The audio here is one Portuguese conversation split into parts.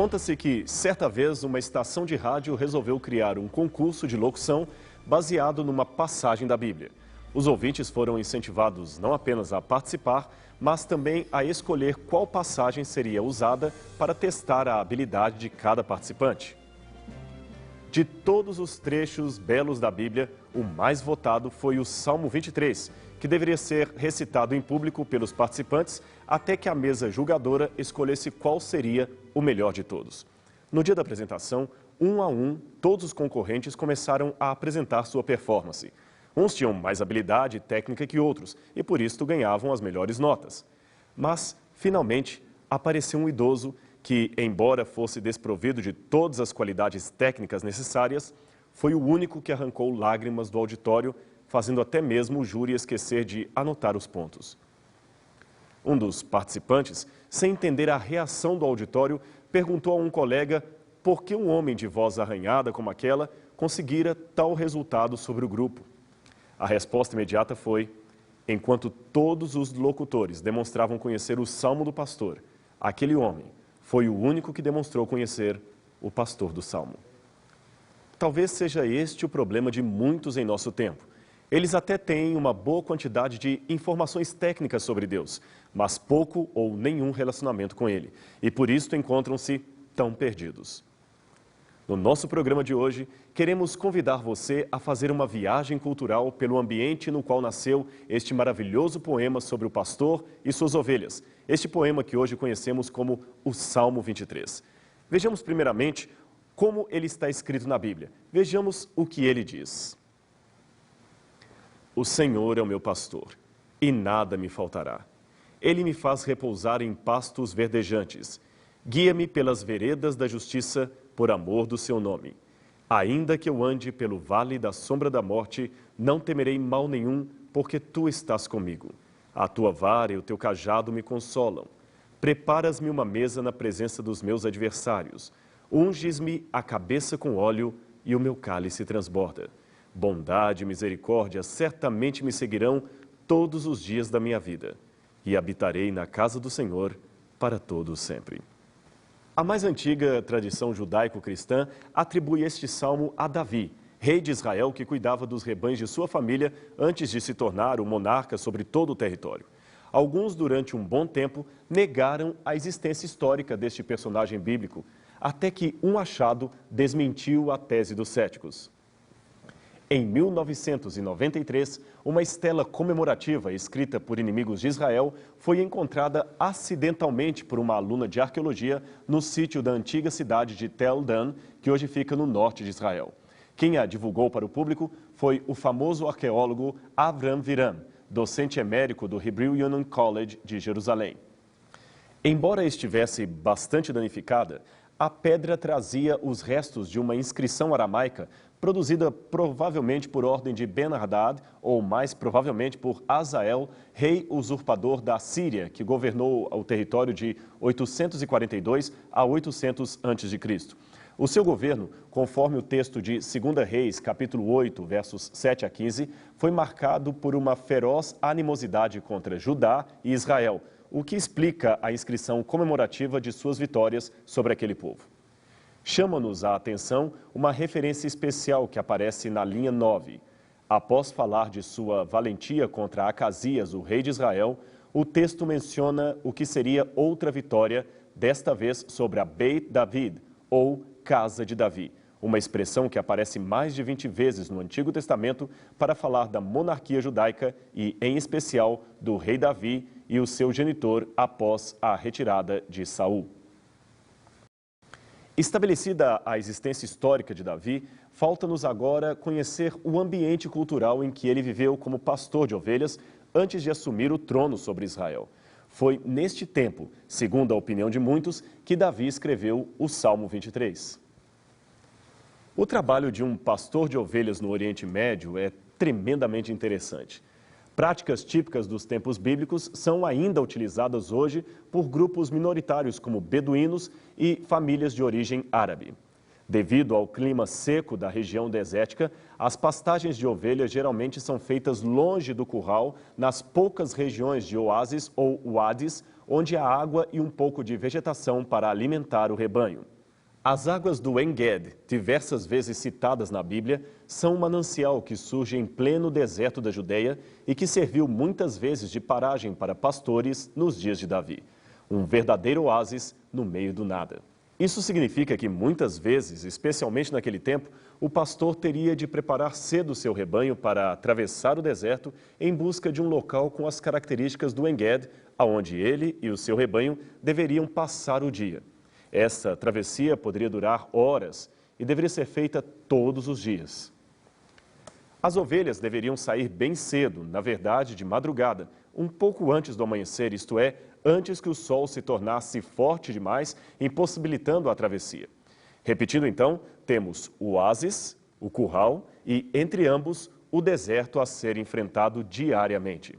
Conta-se que, certa vez, uma estação de rádio resolveu criar um concurso de locução baseado numa passagem da Bíblia. Os ouvintes foram incentivados não apenas a participar, mas também a escolher qual passagem seria usada para testar a habilidade de cada participante. De todos os trechos belos da Bíblia, o mais votado foi o Salmo 23, que deveria ser recitado em público pelos participantes até que a mesa julgadora escolhesse qual seria o melhor de todos. No dia da apresentação, um a um, todos os concorrentes começaram a apresentar sua performance. Uns tinham mais habilidade e técnica que outros e por isso ganhavam as melhores notas. Mas, finalmente, apareceu um idoso que, embora fosse desprovido de todas as qualidades técnicas necessárias, foi o único que arrancou lágrimas do auditório, fazendo até mesmo o júri esquecer de anotar os pontos. Um dos participantes, sem entender a reação do auditório, perguntou a um colega por que um homem de voz arranhada como aquela conseguira tal resultado sobre o grupo. A resposta imediata foi: enquanto todos os locutores demonstravam conhecer o Salmo do pastor, aquele homem foi o único que demonstrou conhecer o pastor do Salmo. Talvez seja este o problema de muitos em nosso tempo. Eles até têm uma boa quantidade de informações técnicas sobre Deus, mas pouco ou nenhum relacionamento com Ele. E por isso encontram-se tão perdidos. No nosso programa de hoje, queremos convidar você a fazer uma viagem cultural pelo ambiente no qual nasceu este maravilhoso poema sobre o pastor e suas ovelhas. Este poema que hoje conhecemos como o Salmo 23. Vejamos primeiramente como ele está escrito na Bíblia. Vejamos o que ele diz. O Senhor é o meu pastor, e nada me faltará. Ele me faz repousar em pastos verdejantes. Guia-me pelas veredas da justiça, por amor do seu nome. Ainda que eu ande pelo vale da sombra da morte, não temerei mal nenhum, porque tu estás comigo. A tua vara e o teu cajado me consolam. Preparas-me uma mesa na presença dos meus adversários. Unges-me a cabeça com óleo e o meu cálice transborda. Bondade e misericórdia certamente me seguirão todos os dias da minha vida, e habitarei na casa do Senhor para todo sempre. A mais antiga tradição judaico-cristã atribui este salmo a Davi, rei de Israel que cuidava dos rebanhos de sua família antes de se tornar o monarca sobre todo o território. Alguns, durante um bom tempo, negaram a existência histórica deste personagem bíblico, até que um achado desmentiu a tese dos céticos. Em 1993, uma estela comemorativa escrita por inimigos de Israel foi encontrada acidentalmente por uma aluna de arqueologia no sítio da antiga cidade de Tel Dan, que hoje fica no norte de Israel. Quem a divulgou para o público foi o famoso arqueólogo Avram Viram, docente emérito do Hebrew Union College de Jerusalém. Embora estivesse bastante danificada, a pedra trazia os restos de uma inscrição aramaica produzida provavelmente por ordem de Ben-Hadad, ou mais provavelmente por Hazael, rei usurpador da Síria, que governou o território de 842 a 800 a.C. O seu governo, conforme o texto de 2 Reis, capítulo 8, versos 7 a 15, foi marcado por uma feroz animosidade contra Judá e Israel, o que explica a inscrição comemorativa de suas vitórias sobre aquele povo. Chama-nos a atenção uma referência especial que aparece na linha 9. Após falar de sua valentia contra Acasias, o rei de Israel, o texto menciona o que seria outra vitória, desta vez sobre a Beit David, ou Casa de Davi, uma expressão que aparece mais de 20 vezes no Antigo Testamento para falar da monarquia judaica e, em especial, do rei Davi e o seu genitor após a retirada de Saul. Estabelecida a existência histórica de Davi, falta-nos agora conhecer o ambiente cultural em que ele viveu como pastor de ovelhas antes de assumir o trono sobre Israel. Foi neste tempo, segundo a opinião de muitos, que Davi escreveu o Salmo 23. O trabalho de um pastor de ovelhas no Oriente Médio é tremendamente interessante. Práticas típicas dos tempos bíblicos são ainda utilizadas hoje por grupos minoritários como beduínos e famílias de origem árabe. Devido ao clima seco da região desértica, as pastagens de ovelhas geralmente são feitas longe do curral, nas poucas regiões de oásis ou wadis, onde há água e um pouco de vegetação para alimentar o rebanho. As águas do En-Gedi, diversas vezes citadas na Bíblia, são um manancial que surge em pleno deserto da Judeia e que serviu muitas vezes de paragem para pastores nos dias de Davi. Um verdadeiro oásis no meio do nada. Isso significa que muitas vezes, especialmente naquele tempo, o pastor teria de preparar cedo seu rebanho para atravessar o deserto em busca de um local com as características do En-Gedi, aonde ele e o seu rebanho deveriam passar o dia. Essa travessia poderia durar horas e deveria ser feita todos os dias. As ovelhas deveriam sair bem cedo, na verdade de madrugada, um pouco antes do amanhecer, isto é, antes que o sol se tornasse forte demais, impossibilitando a travessia. Repetindo então, temos o oásis, o curral e, entre ambos, o deserto a ser enfrentado diariamente.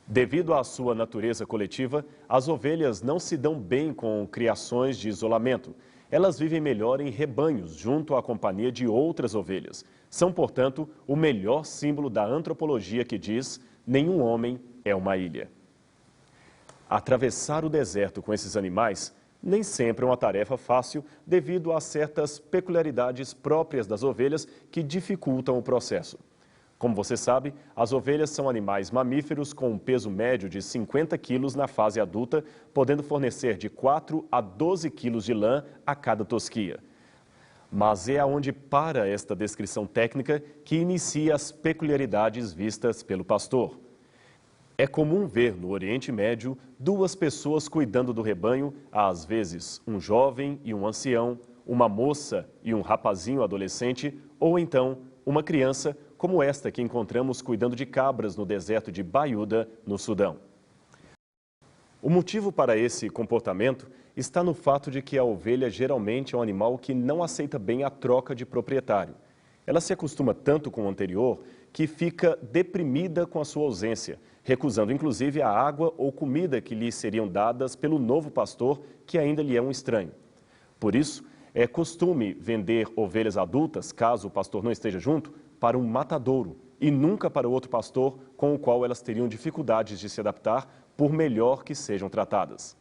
Devido à sua natureza coletiva, as ovelhas não se dão bem com criações de isolamento. Elas vivem melhor em rebanhos, junto à companhia de outras ovelhas. São, portanto, o melhor símbolo da antropologia que diz: nenhum homem é uma ilha. Atravessar o deserto com esses animais nem sempre é uma tarefa fácil, devido a certas peculiaridades próprias das ovelhas que dificultam o processo. Como você sabe, as ovelhas são animais mamíferos com um peso médio de 50 quilos na fase adulta, podendo fornecer de 4 a 12 quilos de lã a cada tosquia. Mas é aonde para esta descrição técnica que inicia as peculiaridades vistas pelo pastor. É comum ver no Oriente Médio duas pessoas cuidando do rebanho, às vezes um jovem e um ancião, uma moça e um rapazinho adolescente, ou então uma criança, como esta que encontramos cuidando de cabras no deserto de Baiuda, no Sudão. O motivo para esse comportamento está no fato de que a ovelha geralmente é um animal que não aceita bem a troca de proprietário. Ela se acostuma tanto com o anterior que fica deprimida com a sua ausência, recusando inclusive a água ou comida que lhe seriam dadas pelo novo pastor, que ainda lhe é um estranho. Por isso, é costume vender ovelhas adultas, caso o pastor não esteja junto, para um matadouro e nunca para outro pastor com o qual elas teriam dificuldades de se adaptar, por melhor que sejam tratadas.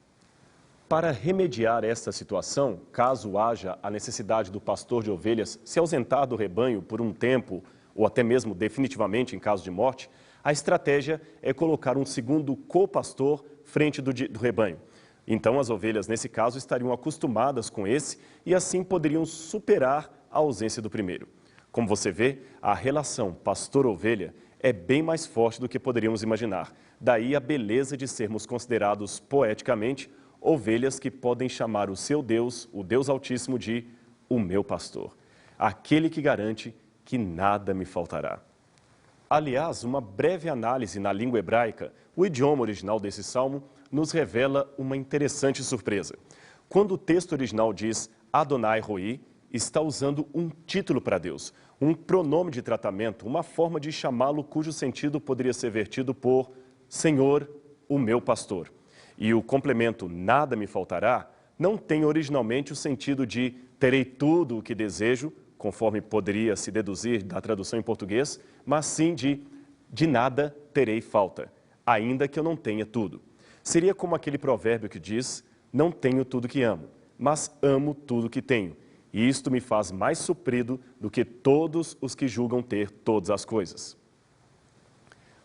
Para remediar esta situação, caso haja a necessidade do pastor de ovelhas se ausentar do rebanho por um tempo ou até mesmo definitivamente em caso de morte, a estratégia é colocar um segundo co-pastor frente do rebanho. Então as ovelhas, nesse caso, estariam acostumadas com esse e assim poderiam superar a ausência do primeiro. Como você vê, a relação pastor-ovelha é bem mais forte do que poderíamos imaginar. Daí a beleza de sermos considerados poeticamente ovelhas que podem chamar o seu Deus, o Deus Altíssimo, de o meu pastor, aquele que garante que nada me faltará. Aliás, uma breve análise na língua hebraica, o idioma original desse salmo, nos revela uma interessante surpresa. Quando o texto original diz Adonai Roi, está usando um título para Deus, um pronome de tratamento, uma forma de chamá-lo cujo sentido poderia ser vertido por Senhor, o meu pastor. E o complemento nada me faltará não tem originalmente o sentido de terei tudo o que desejo, conforme poderia se deduzir da tradução em português, mas sim de nada terei falta, ainda que eu não tenha tudo. Seria como aquele provérbio que diz, não tenho tudo que amo, mas amo tudo que tenho. E isto me faz mais suprido do que todos os que julgam ter todas as coisas.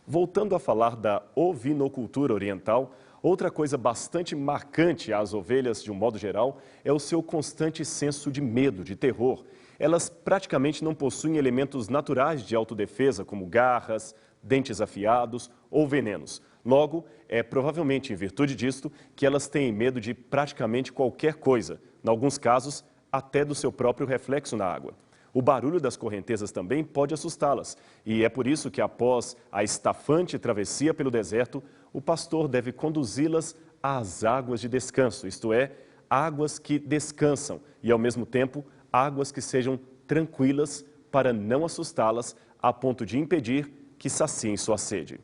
Voltando a falar da ovinocultura oriental, outra coisa bastante marcante às ovelhas, de um modo geral, é o seu constante senso de medo, de terror. Elas praticamente não possuem elementos naturais de autodefesa, como garras, dentes afiados ou venenos. Logo, é provavelmente em virtude disto que elas têm medo de praticamente qualquer coisa, em alguns casos, até do seu próprio reflexo na água. O barulho das correntezas também pode assustá-las, e é por isso que após a estafante travessia pelo deserto, o pastor deve conduzi-las às águas de descanso, isto é, águas que descansam e, ao mesmo tempo, águas que sejam tranquilas para não assustá-las a ponto de impedir que saciem sua sede.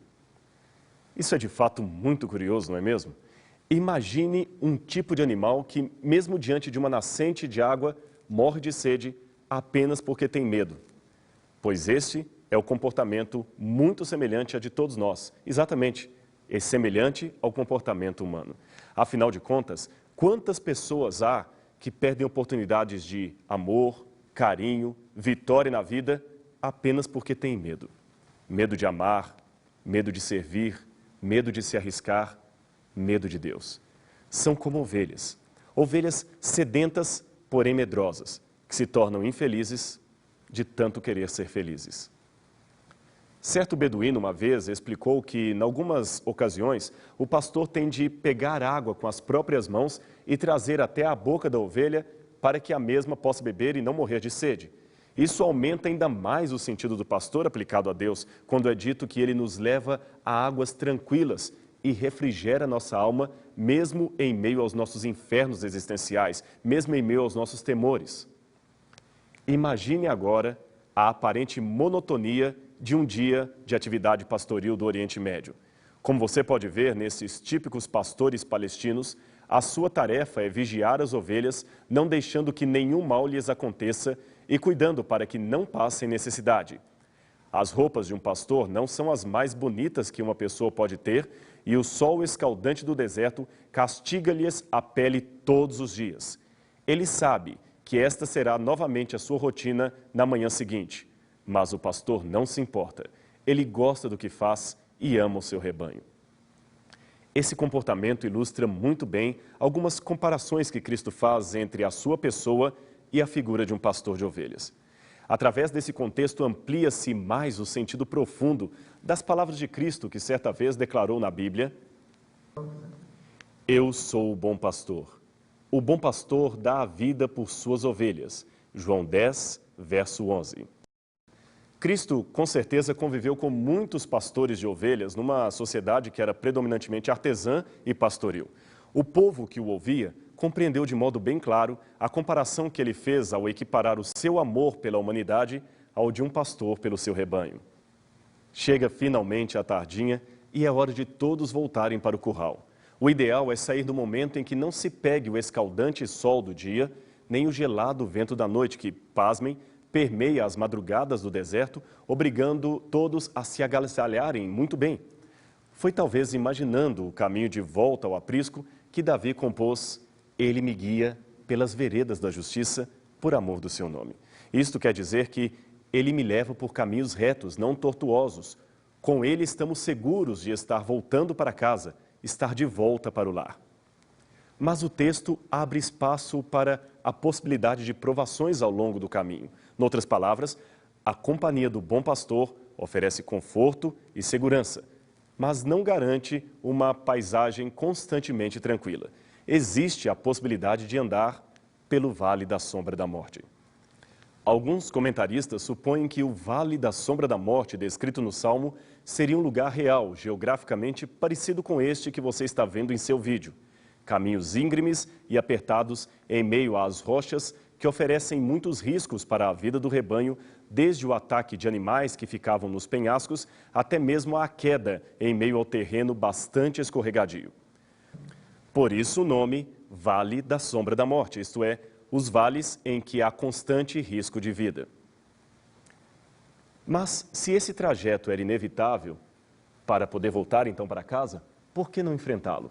Isso é de fato muito curioso, não é mesmo? Imagine um tipo de animal que, mesmo diante de uma nascente de água, morre de sede apenas porque tem medo. Pois este é o comportamento muito semelhante a de todos nós. Exatamente, é semelhante ao comportamento humano. Afinal de contas, quantas pessoas há que perdem oportunidades de amor, carinho, vitória na vida apenas porque têm medo? Medo de amar, medo de servir, medo de se arriscar, medo de Deus. São como ovelhas, ovelhas sedentas, porém medrosas, que se tornam infelizes de tanto querer ser felizes. Certo beduíno uma vez explicou que, em algumas ocasiões, o pastor tem de pegar água com as próprias mãos e trazer até a boca da ovelha para que a mesma possa beber e não morrer de sede. Isso aumenta ainda mais o sentido do pastor aplicado a Deus, quando é dito que ele nos leva a águas tranquilas e refrigera nossa alma, mesmo em meio aos nossos infernos existenciais, mesmo em meio aos nossos temores. Imagine agora a aparente monotonia de um dia de atividade pastoril do Oriente Médio. Como você pode ver nesses típicos pastores palestinos, a sua tarefa é vigiar as ovelhas, não deixando que nenhum mal lhes aconteça e cuidando para que não passem necessidade. As roupas de um pastor não são as mais bonitas que uma pessoa pode ter e o sol escaldante do deserto castiga-lhes a pele todos os dias. Ele sabe que esta será novamente a sua rotina na manhã seguinte. Mas o pastor não se importa. Ele gosta do que faz e ama o seu rebanho. Esse comportamento ilustra muito bem algumas comparações que Cristo faz entre a sua pessoa e a figura de um pastor de ovelhas. Através desse contexto, amplia-se mais o sentido profundo das palavras de Cristo que certa vez declarou na Bíblia: Eu sou o bom pastor. O bom pastor dá a vida por suas ovelhas. João 10, verso 11. Cristo, com certeza, conviveu com muitos pastores de ovelhas numa sociedade que era predominantemente artesã e pastoril. O povo que o ouvia compreendeu de modo bem claro a comparação que ele fez ao equiparar o seu amor pela humanidade ao de um pastor pelo seu rebanho. Chega finalmente a tardinha e é hora de todos voltarem para o curral. O ideal é sair no momento em que não se pegue o escaldante sol do dia, nem o gelado vento da noite que, pasmem, permeia as madrugadas do deserto, obrigando todos a se agasalharem muito bem. Foi talvez imaginando o caminho de volta ao aprisco que Davi compôs: Ele me guia pelas veredas da justiça, por amor do seu nome. Isto quer dizer que ele me leva por caminhos retos, não tortuosos. Com ele estamos seguros de estar voltando para casa, estar de volta para o lar. Mas o texto abre espaço para a possibilidade de provações ao longo do caminho. Noutras palavras, a companhia do bom pastor oferece conforto e segurança, mas não garante uma paisagem constantemente tranquila. Existe a possibilidade de andar pelo vale da sombra da morte. Alguns comentaristas supõem que o vale da sombra da morte descrito no Salmo seria um lugar real, geograficamente parecido com este que você está vendo em seu vídeo. Caminhos íngremes e apertados em meio às rochas que oferecem muitos riscos para a vida do rebanho, desde o ataque de animais que ficavam nos penhascos até mesmo a queda em meio ao terreno bastante escorregadio. Por isso o nome Vale da Sombra da Morte, isto é, os vales em que há constante risco de vida. Mas se esse trajeto era inevitável para poder voltar então para casa, por que não enfrentá-lo?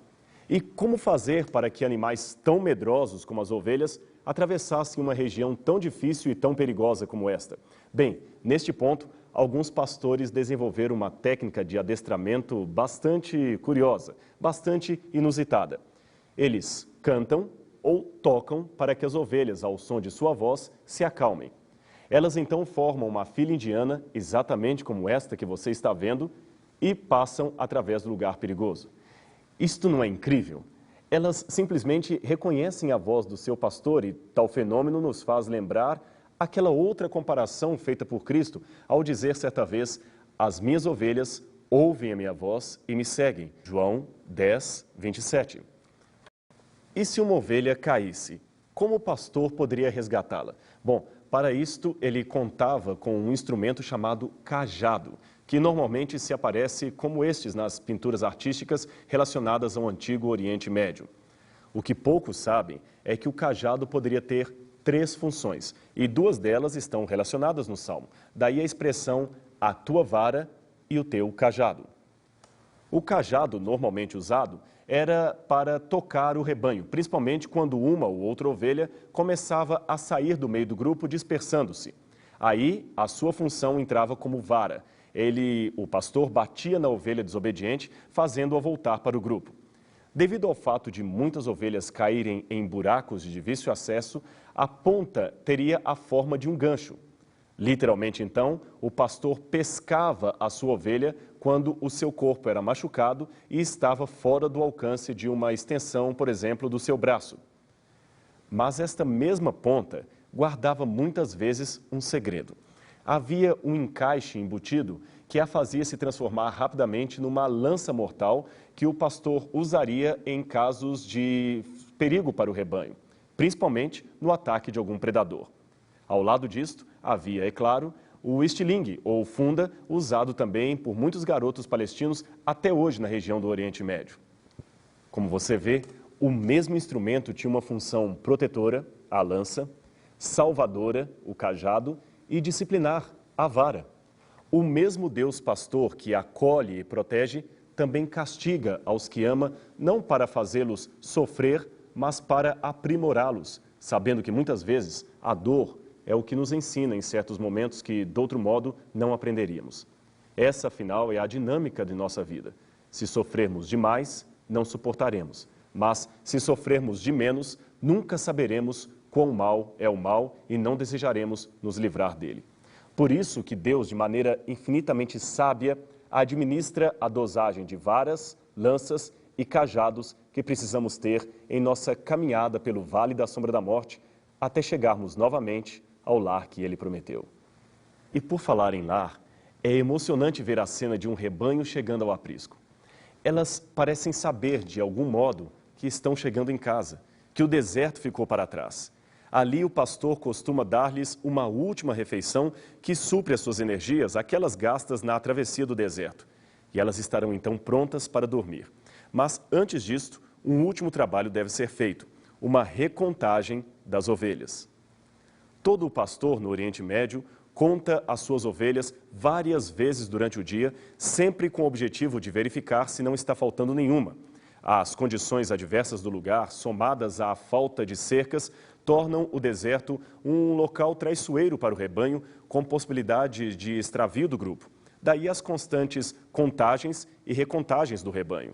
E como fazer para que animais tão medrosos como as ovelhas atravessassem uma região tão difícil e tão perigosa como esta? Bem, neste ponto, alguns pastores desenvolveram uma técnica de adestramento bastante curiosa, bastante inusitada. Eles cantam ou tocam para que as ovelhas, ao som de sua voz, se acalmem. Elas então formam uma fila indiana, exatamente como esta que você está vendo, e passam através do lugar perigoso. Isto não é incrível? Elas simplesmente reconhecem a voz do seu pastor e tal fenômeno nos faz lembrar aquela outra comparação feita por Cristo ao dizer certa vez: as minhas ovelhas ouvem a minha voz e me seguem. João 10, 27. E se uma ovelha caísse, como o pastor poderia resgatá-la? Bom, para isto ele contava com um instrumento chamado cajado, que normalmente se aparece como estes nas pinturas artísticas relacionadas ao antigo Oriente Médio. O que poucos sabem é que o cajado poderia ter 3 funções, e 2 delas estão relacionadas no Salmo. Daí a expressão, a tua vara e o teu cajado. O cajado normalmente usado era para tocar o rebanho, principalmente quando uma ou outra ovelha começava a sair do meio do grupo dispersando-se. Aí, a sua função entrava como vara. O pastor, batia na ovelha desobediente, fazendo-a voltar para o grupo. Devido ao fato de muitas ovelhas caírem em buracos de difícil acesso, a ponta teria a forma de um gancho. Literalmente, então, o pastor pescava a sua ovelha quando o seu corpo era machucado e estava fora do alcance de uma extensão, por exemplo, do seu braço. Mas esta mesma ponta guardava muitas vezes um segredo. Havia um encaixe embutido que a fazia se transformar rapidamente numa lança mortal que o pastor usaria em casos de perigo para o rebanho, principalmente no ataque de algum predador. Ao lado disto, havia, é claro, o estilingue, ou funda, usado também por muitos garotos palestinos até hoje na região do Oriente Médio. Como você vê, o mesmo instrumento tinha uma função protetora, a lança, salvadora, o cajado, e disciplinar, a vara. O mesmo Deus pastor que acolhe e protege também castiga aos que ama, não para fazê-los sofrer, mas para aprimorá-los, sabendo que muitas vezes a dor é o que nos ensina em certos momentos que, de outro modo, não aprenderíamos. Essa, afinal, é a dinâmica de nossa vida. Se sofrermos demais, não suportaremos. Mas, se sofrermos de menos, nunca saberemos quão mal é o mal e não desejaremos nos livrar dele. Por isso que Deus, de maneira infinitamente sábia, administra a dosagem de varas, lanças e cajados que precisamos ter em nossa caminhada pelo vale da sombra da morte, até chegarmos novamente ao lar que ele prometeu. E por falar em lar, é emocionante ver a cena de um rebanho chegando ao aprisco. Elas parecem saber, de algum modo, que estão chegando em casa, que o deserto ficou para trás. Ali o pastor costuma dar-lhes uma última refeição que supre as suas energias, aquelas gastas na travessia do deserto. E elas estarão então prontas para dormir. Mas antes disto, um último trabalho deve ser feito, uma recontagem das ovelhas. Todo pastor no Oriente Médio conta as suas ovelhas várias vezes durante o dia, sempre com o objetivo de verificar se não está faltando nenhuma. As condições adversas do lugar, somadas à falta de cercas, tornam o deserto um local traiçoeiro para o rebanho, com possibilidade de extravio do grupo. Daí as constantes contagens e recontagens do rebanho.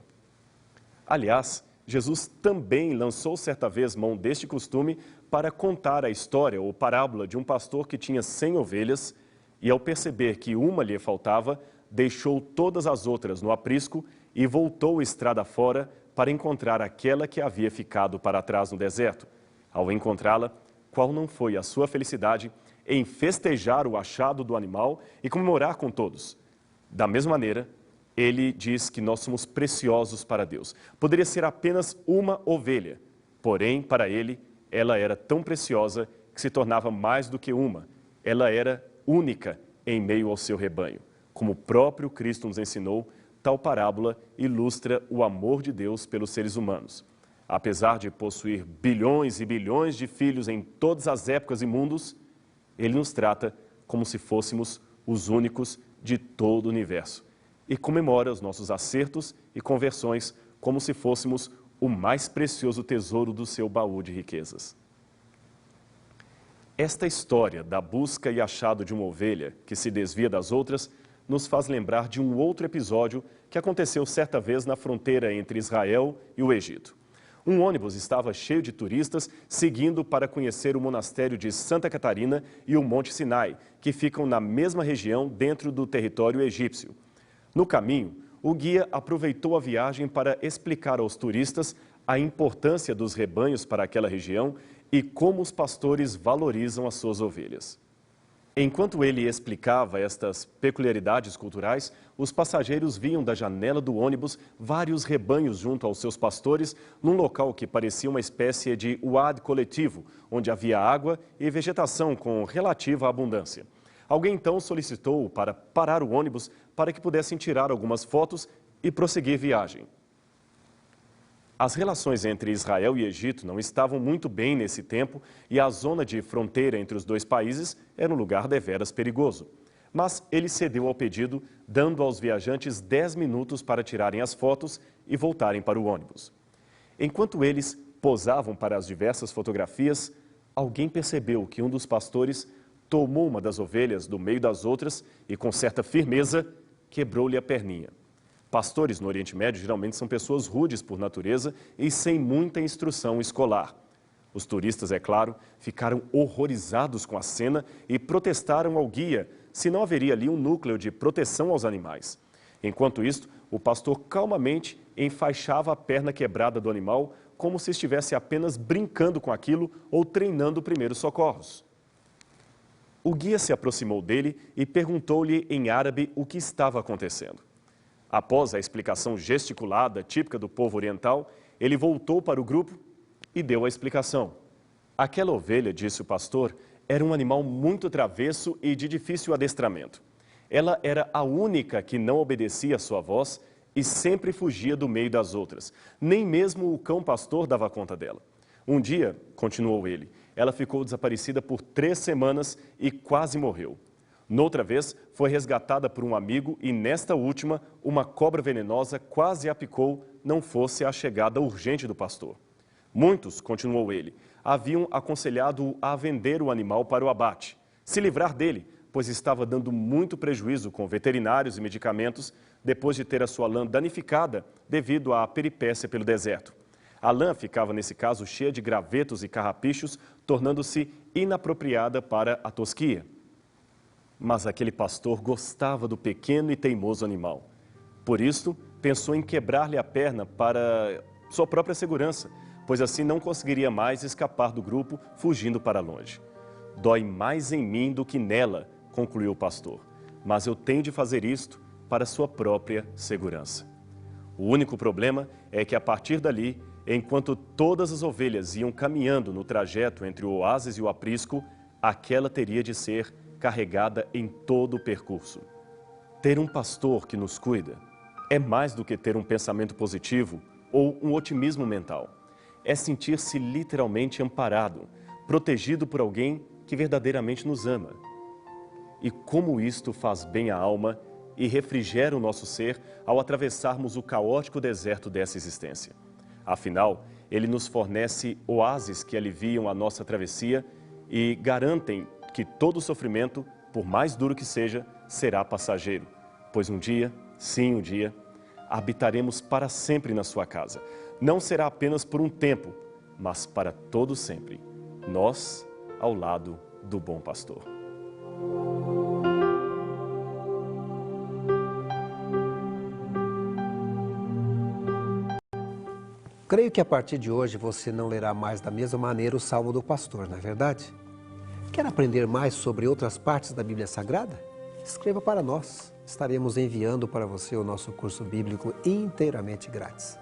Aliás, Jesus também lançou certa vez mão deste costume para contar a história ou parábola de um pastor que tinha 100 ovelhas e, ao perceber que uma lhe faltava, deixou todas as outras no aprisco e voltou estrada fora para encontrar aquela que havia ficado para trás no deserto. Ao encontrá-la, qual não foi a sua felicidade em festejar o achado do animal e comemorar com todos? Da mesma maneira, ele diz que nós somos preciosos para Deus. Poderia ser apenas uma ovelha, porém, para ele, ela era tão preciosa que se tornava mais do que uma. Ela era única em meio ao seu rebanho. Como o próprio Cristo nos ensinou, tal parábola ilustra o amor de Deus pelos seres humanos. Apesar de possuir bilhões e bilhões de filhos em todas as épocas e mundos, ele nos trata como se fôssemos os únicos de todo o universo e comemora os nossos acertos e conversões como se fôssemos o mais precioso tesouro do seu baú de riquezas. Esta história da busca e achado de uma ovelha que se desvia das outras nos faz lembrar de um outro episódio que aconteceu certa vez na fronteira entre Israel e o Egito. Um ônibus estava cheio de turistas seguindo para conhecer o monastério de Santa Catarina e o Monte Sinai, que ficam na mesma região dentro do território egípcio. No caminho, o guia aproveitou a viagem para explicar aos turistas a importância dos rebanhos para aquela região e como os pastores valorizam as suas ovelhas. Enquanto ele explicava estas peculiaridades culturais, os passageiros viam da janela do ônibus vários rebanhos junto aos seus pastores, num local que parecia uma espécie de uad coletivo, onde havia água e vegetação com relativa abundância. Alguém então solicitou para parar o ônibus para que pudessem tirar algumas fotos e prosseguir viagem. As relações entre Israel e Egito não estavam muito bem nesse tempo e a zona de fronteira entre os dois países era um lugar deveras perigoso. Mas ele cedeu ao pedido, dando aos viajantes 10 minutos para tirarem as fotos e voltarem para o ônibus. Enquanto eles posavam para as diversas fotografias, alguém percebeu que um dos pastores tomou uma das ovelhas do meio das outras e, com certa firmeza, quebrou-lhe a perninha. Pastores no Oriente Médio geralmente são pessoas rudes por natureza e sem muita instrução escolar. Os turistas, é claro, ficaram horrorizados com a cena e protestaram ao guia se não haveria ali um núcleo de proteção aos animais. Enquanto isto, o pastor calmamente enfaixava a perna quebrada do animal como se estivesse apenas brincando com aquilo ou treinando primeiros socorros. O guia se aproximou dele e perguntou-lhe em árabe o que estava acontecendo. Após a explicação gesticulada típica do povo oriental, ele voltou para o grupo e deu a explicação. Aquela ovelha, disse o pastor, era um animal muito travesso e de difícil adestramento. Ela era a única que não obedecia à sua voz e sempre fugia do meio das outras. Nem mesmo o cão-pastor dava conta dela. Um dia, continuou ele, ela ficou desaparecida por 3 semanas e quase morreu. Noutra vez, foi resgatada por um amigo e, nesta última, uma cobra venenosa quase a picou, não fosse a chegada urgente do pastor. Muitos, continuou ele, haviam aconselhado-o a vender o animal para o abate, se livrar dele, pois estava dando muito prejuízo com veterinários e medicamentos depois de ter a sua lã danificada devido à peripécia pelo deserto. A lã ficava, nesse caso, cheia de gravetos e carrapichos, tornando-se inapropriada para a tosquia. Mas aquele pastor gostava do pequeno e teimoso animal. Por isso, pensou em quebrar-lhe a perna para sua própria segurança, pois assim não conseguiria mais escapar do grupo, fugindo para longe. Dói mais em mim do que nela, concluiu o pastor, mas eu tenho de fazer isto para sua própria segurança. O único problema é que, a partir dali, enquanto todas as ovelhas iam caminhando no trajeto entre o oásis e o aprisco, aquela teria de ser carregada em todo o percurso. Ter um pastor que nos cuida é mais do que ter um pensamento positivo ou um otimismo mental. É sentir-se literalmente amparado, protegido por alguém que verdadeiramente nos ama. E como isto faz bem à alma e refrigera o nosso ser ao atravessarmos o caótico deserto dessa existência. Afinal, ele nos fornece oásis que aliviam a nossa travessia e garantem que todo sofrimento, por mais duro que seja, será passageiro, pois um dia, sim, um dia, habitaremos para sempre na sua casa. Não será apenas por um tempo, mas para todo sempre. Nós, ao lado do bom pastor. Creio que a partir de hoje você não lerá mais da mesma maneira o Salmo do Pastor, não é verdade? Quer aprender mais sobre outras partes da Bíblia Sagrada? Escreva para nós. Estaremos enviando para você o nosso curso bíblico inteiramente grátis.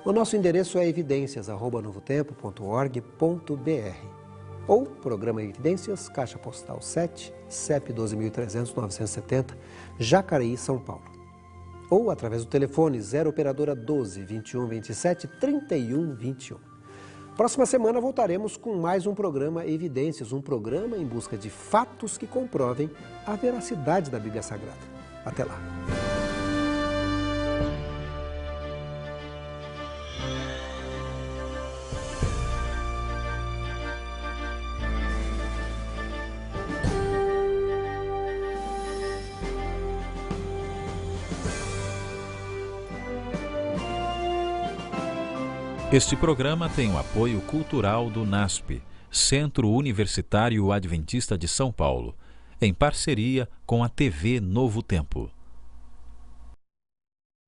O nosso endereço é evidências@novotempo.org.br ou Programa Evidências, Caixa Postal 7, CEP 12.300-970, Jacareí, São Paulo. Ou através do telefone 0 operadora 12 21 27 31 21. Próxima semana voltaremos com mais um programa Evidências, um programa em busca de fatos que comprovem a veracidade da Bíblia Sagrada. Até lá! Este programa tem o apoio cultural do NASP, Centro Universitário Adventista de São Paulo, em parceria com a TV Novo Tempo.